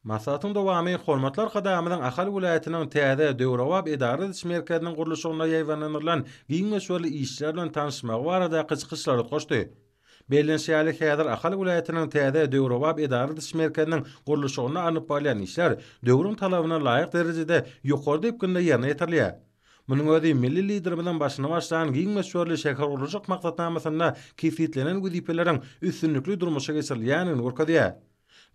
Maslahatın dowamy hormatlar kadamynyň Ahal vilayatynyň täze döwrawap edara ediş merkeziniň gurulşyna ýaýwanlanýan giň meşgul işler bilen tanışmagy barada gyçkyşlary goşdy. Bellenşýäli häzir Ahal vilayatynyň täze döwrawap edara ediş merkeziniň gurulşyna anyp barýan işler döwrüň talabyna laýyk derejede ýokary depkinde ýerine ýetirýär. Munyň özi milli liderimizden başyna başlayan giň meşgul şäher gurulşyk maksatnamasyna kefitlenen wezipeleriň üstünlikli durmuşa geçirilýänini görkezýär.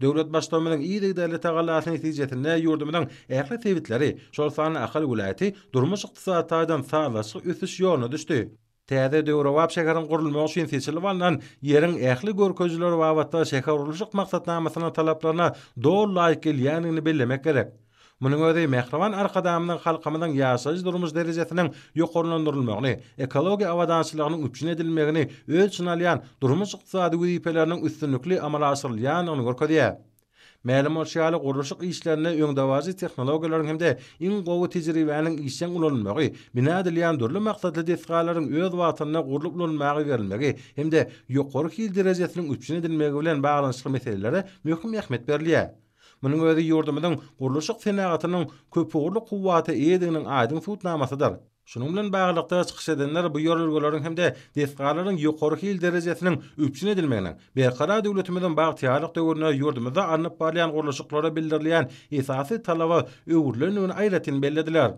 Döwlet başlamagyň iýdi däwlet tagallasyny netijesinde ýurdumyň ähli tebitleri şol sany Ahal vilayaty durmuş ykdysadydan sağlaşyk ösüş ýoluna düşdi. Täze döwrawap şäheriň gurulmagy üçin seçilip alynan ýeriň ähli görkezleri wagtda şäher gurulşyk maksatnamasyna talaplaryna dol laýyk gelýänini bellemek gerek. Munyň özi Mehriban arkadamynyň halkymyzyň ýaşaýy durmuş derejesiniň ýokarlandyrylmagyny, ekologiýa awadançylygynyň üçin edilmegini ölçün alýan durmuş ykdysady wezipeleriniň üstünlikli amala asyrylýanyny görkezýär. Ma'lum bolýaly gurulşyk işlerine öňdewaji tehnologiýalaryň hemde iň gowy tejribäniň işen ulanmagy, bina edilýän dürli maksatly desgalaryň öz watyna gurulyp ulanmagy berilmegi hemde ýokary hil derejesiniň üçin edilmegi bilen baglanşyk meselelere möhüm ähmiýet berilýär. Munyň özi ýurdumyň gurulşyk senagatynyň köpügürli kuwwaty eýdiginiň aýdyň tutnamasydyr. Şunun bilen baglykda çykyş edenler bu ýolgalaryň hemde desgalaryň ýokary hil derejesiniň üçin edilmegini, berkara döwletimiziň bagtyarlyk döwrüne ýurdumyzda anyp barýan gurulşyklara bildirilýän esasy talaba öwürlenigini aýratyn bellediler.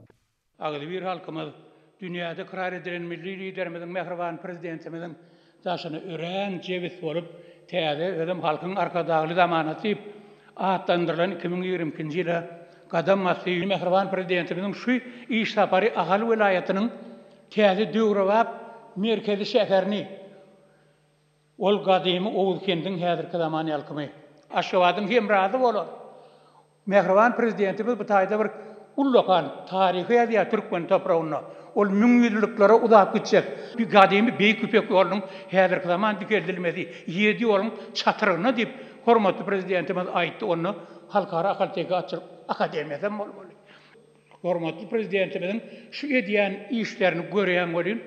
Agly bir halkymyz dünýäde karar edilen milli liderimiziň Mehriban prezidentimiziň daşyny ören jebis bolup täze özüm halkyň arkadagy zamanaty atandyrılan 2022-nji ýyla Gadam Masy Mehriban prezidentimizin şu iş sapary Ahal vilayatynyň täze döwrawap merkezi şäherini ol gadymy Oğuz kendiň häzirki zaman ýalkymy aşgabatyň hem razy bolar. Mehriban prezidentimiz bu taýda bir ullakan tarihi ýa türkmen topragyna ol müňýyllyklary uzap gitjek. Bir gadymy beýik köpek ýolunyň häzirki zaman dikeldilmesi, ýedi ýoluň çatyryna diýip hormatly prezidentimiz aýtdy, onu halkara ahalteka akademiýadan bolmaly. Hormatly prezidentimiziň şu edýän işlerini görýän bolýan,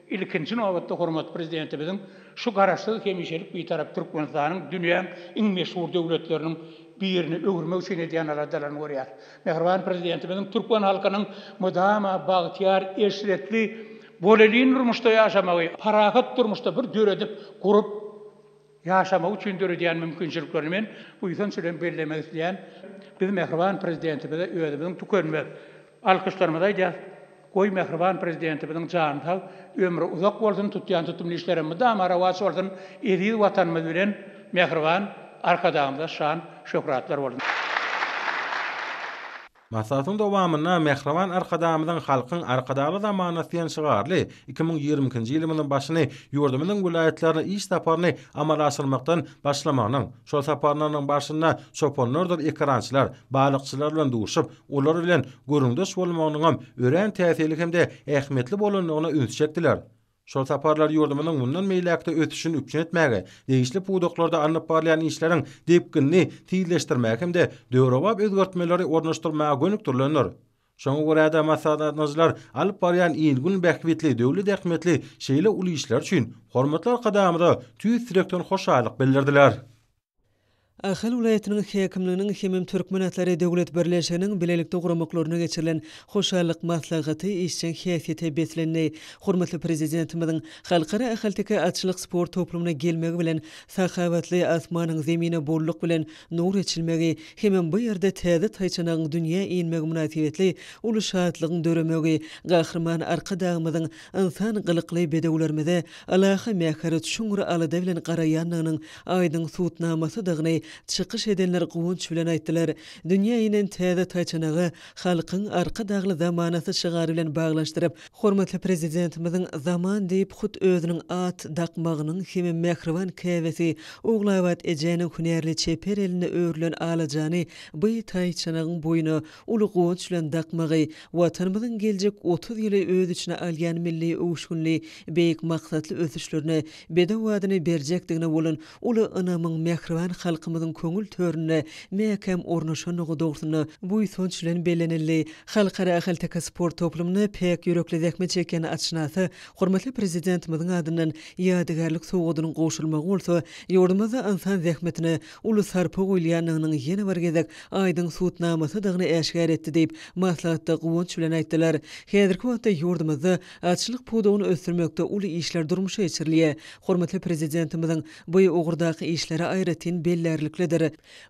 ilkinji nowatda hormatly prezidentimiziň şu garaşly hemişelik bir tarap Türkmenistanyň dünýäň iň meşhur döwletleriniň birini öwürmek üçin edýän aladalarny görýär. Mehriban prezidentimiziň Türkmen halkynyň mudama bagtyar eşretli Boleliğin durmuşda yaşamagy, parakat durmuşda bir döredip kurup yaşamak üçin dörediyen mümkinçiliklerini men bu ýüzden süren bellemek isleýän biz mehriban prezidentimize özümiziň tükönmez alkışlarymyza ýa goý mehriban prezidentimizin jany sag, ömrü uzak bolsun, tutýan tutumly işlerimiz da marawat bolsun, eri watanymyz bilen mehriban arkadaşlarymyza şan şöhratlar bolsun. Masatyň dowamyna mehriban arkadamyzyň halkyň arkadaly zamanatyň şygarly 2020-nji ýylyň başyny ýurdumyň vilayetlerine iş saparyny amala aşyrmakdan başlamanyň, şol saparlaryň başynda çopanlardyr ekrançylar, balykçylar bilen duşup, olar bilen görüňdeş bolmagynyň ören täsirli hemde ähmetli bolanyna ünsçekdiler. Şol saparlar ýurdumyň mundan meýlekde ötüşini üçin etmäge, degişli puwduklarda anyp barýan işleriň depkinni tiýleşdirmäge hemde döwrewap özgertmeleri ornaşdyrmaga gönükdirlenler. Şoňa görä da maslahatçylar alyp barýan ýylgün bähwetli döwlet ähmetli şeýle uly işler üçin hormatlar kadamyda tüýs direkden hoşalyk bildirdiler. Ahal vilayetinin hekimliginiň hemem Türkmenatlary döwlet birleşiginiň bilelikde guramaklaryna geçirilen hoşallyk maslahaty işçiň häsiýeti betlenni. Hormatly prezidentimiziň halkara ahalteka atçylyk sport toplumuna gelmegi bilen sahawatly asmanyň zemine bolluk bilen nur etçilmegi hemem bu ýerde täze taýçanagyň dünýä inmegi münasibetli uly şadlygyň döremegi gahrman arkadagymyzyň insan gylykly bedewlerimize alaha mähäret şuňra alada bilen garaýanynyň aýdyň suutnamasy dygyny çıkış edenler gowunç bilen aýtdylar. Dünýä inen täze taýçanagy halkyň arka dagly zamanasy şygary bilen baglaşdyryp, hormatly prezidentimiziň zaman diýip hut özüniň at dakmagynyň hemem mehriban käwesi oglawat ejeniň hünärli çeper eline öwrülen alajany bu taýçanagyň boýuna uly gowunç bilen dakmagy watanymyzyň geljek 30 ýyly öz içine alýan milli owuşgunly beýik maksatly ösüşlerine bedewadyny berjekdigine bolan uly anamyň mehriban halkymyzyň köngül törüne mäkem ornaşanygy dogrusyna bu ýsoňç bilen bellenildi. Halkara ahalteka sport toplumuna pek ýürekli zähmet çeken atşnasy hormatly prezidentimiziň adyndan ýadygarlyk sowgadynyň goşulmagy bolsa, ýurdumyzda insan zähmetine uly sarpa goýulýanynyň ýene bir gezek aýdyň suutnamasy dygyny äşgär etdi diýip maslahatda gowunç bilen aýtdylar. Häzirki wagtda ýurdumyzda atçylyk puwdugyny ösdürmekde uly işler durmuşa geçirilýär. Hormatly prezidentimiziň bu ugurdaky işlere aýratyn bellerlikler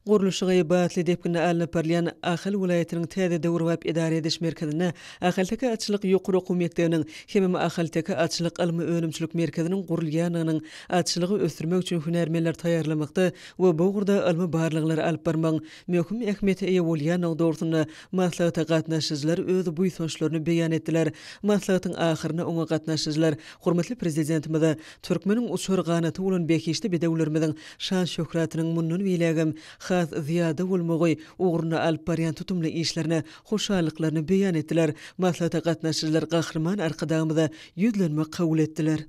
Guruluşyga ýabatly depkinne alynıp barýan Ahal vilayetiniň täze döwrewap idare ediş merkezine ahalteka atçylyk ýokary okuw mekdebiniň hemem ahalteka atçylyk almy önümçilik merkeziniň gurulýanynyň atçylygy ösdürmek üçin hünärmenler taýýarlamakda we bu gurda almy barlyklary alyp barmagyň möhüm ähmiýeti eýe bolýanyň dogrusyna maslahata gatnaşyjylar öz bu ýsoňçlaryny beýan etdiler. Maslahatyň ahyryna oňa gatnaşyjylar hormatly prezidentimize Türkmeniň uçur ganaty bolan bekişli bedewlerimiziň şan şöhratynyň mundan bilegim has ziyada bolmagy ugurna alyp barýan tutumly işlerine hoşallyklaryny beýan etdiler. Maslahata gatnaşyjylar gahrman arkadagymyza ýüzlenme kabul etdiler.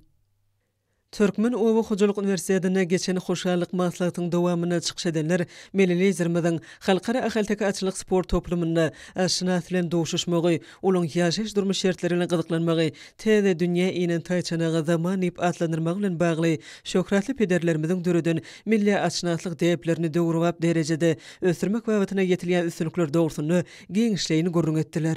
Türkmen Owa Hojalyk Üniversitetine geçen hoşallyk maslahatyň dowamyna çykyş edenler Melelizirmiziň halkara ahalteka atçylyk sport toplumunda aşnas bilen dowuşmagy, olaň ýaşaş durmuş şertlerine gyzyklanmagy, täze dünýä inen taýçanagy zaman ip atlandyrmak bilen bagly şöhratly pederlerimiziň döreden milli aşnaslyk deplerini döwrewap derejede ösdürmek babatyna ýetilýän üstünlikler dogrusyny geňişleýini görüň etdiler.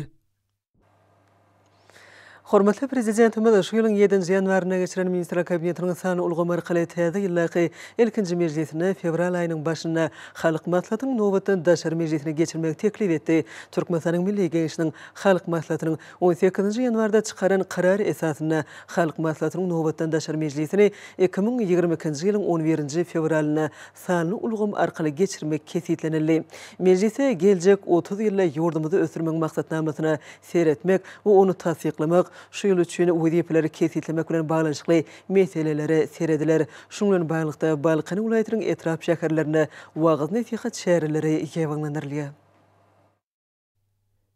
Hormatly prezidentimiz şu ýylyň 7-nji ýanwaryna geçiren ministrler kabinetiniň sany ulgamary kyle täze ýyllaky ilkinji mejlisini fevral aýynyň başynda halk maslahatynyň nowbatdan daşary mejlisine geçirmek teklip etdi. Türkmenistanyň Milli Geňişiniň halk maslahatynyň 18-nji ýanwarda çykaran karary esasyna halk maslahatynyň nowbatdan daşary mejlisini 2022-nji ýylyň 11-nji fevralyna sanly ulgam arkaly geçirmek kesitlenildi. Mejlise geljek 30 ýylla ýurdumyzy ösdürmek maksatnamasyna seretmek we onu tasdiklamak şu ýyl üçin wezipleri kesitlemek bilen baglanşykly meselelere serediler. Şuň bilen baglykda Balkan vilayatynyň etrap şäherlerine wagyz nesihat şäherleri ýeňlandyrilýar.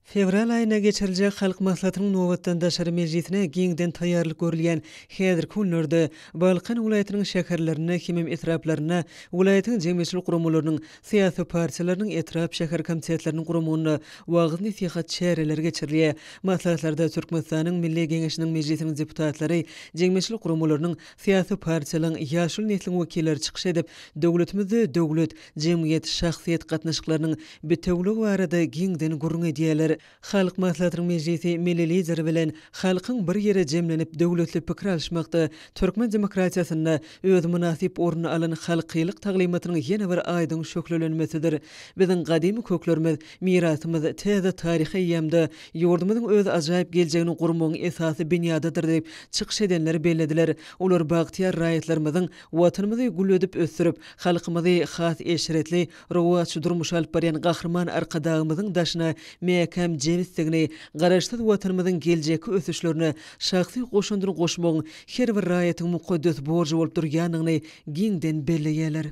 Fevral aýyna geçiriljek halk maslahatynyň nowbatdan daşary mejlisine giňden taýýarlyk görülýän häzirki günlerde Balkan vilayatynyň şäherlerine hemem etraplaryna vilayatyň jemgyýetçilik guramalarynyň syýasy partiýalarynyň etrap şäher komitetleriniň guramagyna wagyz nesihat şäherleri geçirilýär. Maslahatlarda Türkmenistanyň Milli Geňişiniň mejlisiniň deputatlary jemgyýetçilik guramalarynyň syýasy partiýalaryň ýaşul nesliniň wekilleri çykyş edip döwletimizde döwlet, jemgyýet, şahsiýet gatnaşyklarynyň betewligi barada giňden gurrun edýärler. Halk maslahatynyň mejlisi milli lider bilen halkyň bir ýere jemlenip döwletli pikir alşmakda Türkmen demokratiýasyna öz münasip orny alan halkylyk taglimatynyň ýene bir aýdyň şöklenmesidir. Biziň gadymy köklerimiz, mirasymyz täze taryhy ýamda ýurdumyzyň öz ajaýyp geljegini gurmagyň esasy binýadadyr diýip çykyş edenler bellediler. Olar bagtyar raýatlarymyzyň watanymyzy gülledip ösürip, halkymyzy has eşretli, rowaçy durmuş alyp barýan gahrman arkadagymyzyň daşyna meýäkäm jenisdigini, garaşsyz watanymyzyň geljeki ösüşlerini, şahsy goşundyry goşmagyň her bir raýatyň mukaddes borjy bolup durýanyny giňden belleýärler.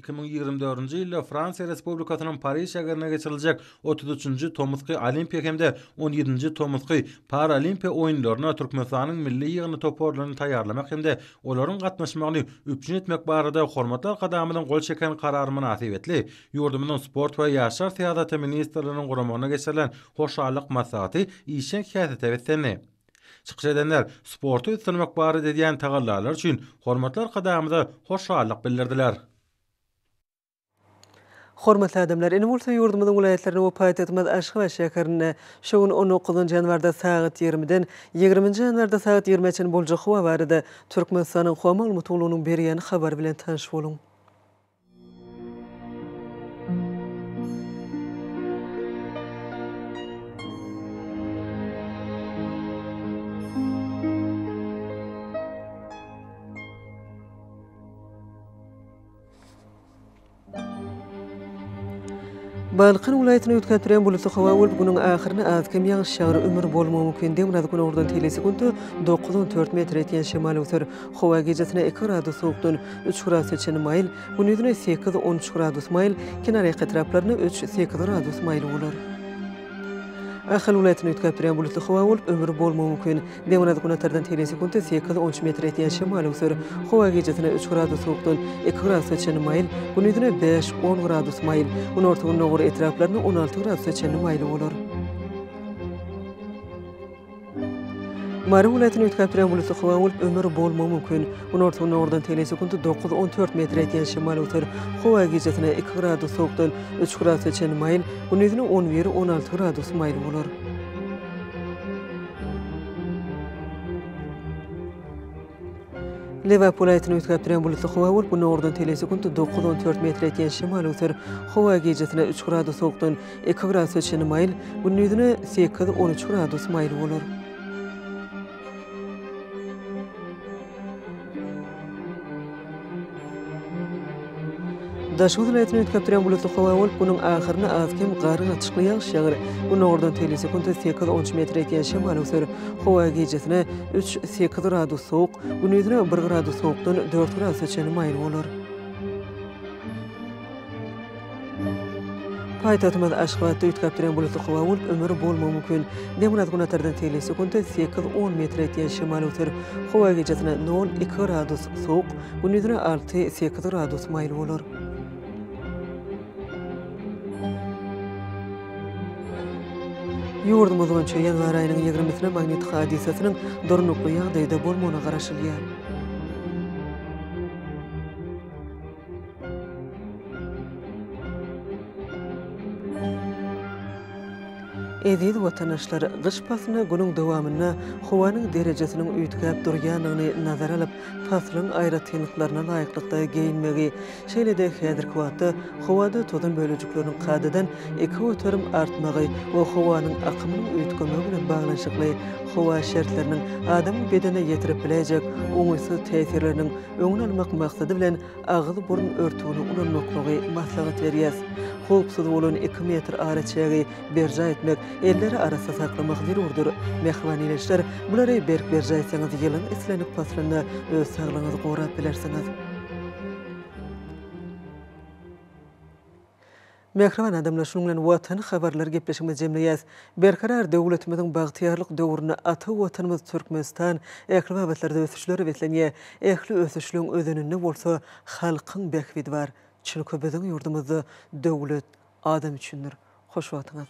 2024-nji ýylda Fransiýa Respublikasynyň Paris şäherine geçiriljek 33-nji Tomuzky Olimpiýa hemde 17-nji Tomuzky Paralimpiýa oýunlaryna Türkmenistanyň milli ýygyny toparlaryny taýýarlamak hemde olaryň gatnaşmagyny üpjün etmek barada hormatlar kadamynyň gol çeken karary münasip etli. Ýurdumynyň sport we ýaşar täze ministrliginiň guramagyna geçirilen hoşallyk maslahaty işen häsiýet etdi. Çykyş edenler sportu üstünmek barada diýen tagallarlar üçin hormatlar kadamyda hoşallyk bildirdiler. Hormatly adamlar, ene bolsa ýurdumyzyň vilayetlerine we paýtagymyz Aşgabat şäherine şoň 19-njy ýanwarda saat 20-den 20-nji ýanwarda saat 20-çe boljak howa barada Türkmenistanyň howa maglumatynyň berýän habar bilen tanyş boluň. Balqan vilayatyny ötkätiren buluty hawa bolup bunyň ahyryna azkem ýağış şagry ömür bolmagy mümkin. Demir gün ordan telesekundy 9-14 metr etýän şemal öter. Hawa gecesine 2 gradus soğukdan 3 gradus çeni mayl, gündüzüne 8-13 gradus mayl, kenary etraplaryna 3-8 gradus mayl bolar. Ahal vilayatyny ötkätiren buluty hawa bolup ömür bolmagy mümkin. Demir gün atardan telesekundy 8-13 metr etýän şemal öter. Hawa gecesine 3 gradus soğukdan 2 gradus çeni mayl, gündüzüne 5-10 gradus mayl, günortagyň nowry etraplaryna 16 gradus çeni mayl bolar. Mary vilayatyny ötkätiren buluty hawa bolup ömür bolmagy mümkin. Günortagyň nowrdan telesekundy 9-14 metr etýän şemal öter. Hawa gecesine 2 gradus soğukdan 3 gradus çeni mayl, gündüzüne 11-16 gradus mayl bolar. Liverpool vilayatyny ötkätiren buluty hawa bolup nowrdan telesekundy 9-14 metr etýän şemal öter. Hawa gecesine 3 gradus soğukdan 2 gradus çeni mayl, gündüzüne 8-13 gradus mayl bolar. Daşwy vilayatyny ötkätiren buluty hawa bolup bunyň ahyryna azkem gary açykly ýağış ýagar. Gündüzden telesekundy 8-13 metr etýän şemal öter. Hawa gecesine 3-8 gradus soğuk, gündüzüne 1 gradus soğukdan 4 gradus çeni mayl bolar. Paýtagymyz Aşgabatda ötkätiren buluty hawa bolup ömür bolmagy mümkin. Demir gün atardan telesekundy 8-10 metr etýän şemal öter. Hawa gecesine 0-2 gradus soğuk, gündüzüne 6-8 gradus mayl bolar. Ýurdumyzyň ýanwar aýynyň 20-sine magnetik hadisasynyň dornukly ýagdaýda bolmagyna garaşylýar. Eziz watandaşlar, gyş pasyna günüň dowamyna howanyň derejesiniň üýtgäp durýanyny nazara alyp, faslyň aýratynlyklaryna laýyklykda geyinmegi, şeýle-de häzirki wagtda howada tozan bölejikleriniň kadadan 2 öterim artmagy we howanyň akymynyň üýtgemegi bilen baglanşykly howa şertleriniň adamyň bedene ýetirip biljek oňuýsuz täsirleriniň öňüne almak maksady bilen agyzy burun örtügini ulanmaklygy maslahat berýär. Howpsuz bolan 2 metr araçagy berja etmek, elleri arasynda saklamak zerurdur. Mehmaniyleşler, bulary berja etseňiz ýylyň islenip paslyna öz saglygyňyzy gorap bilersiňiz. Mehriban adamlar şunuň bilen watan habarlar gepleşigimiz jemleýäs. Berkarar döwletimiziň bagtyarlyk döwrüne ata watanymyz Türkmenistan ähli wagtlarda ösüşleri betlenýär. Ähli ösüşlüň özünde bolsa halkyň bekbidi bar. Çünki biziň ýurdumyzda döwlet adam üçindir. Hoş wagtyňyz.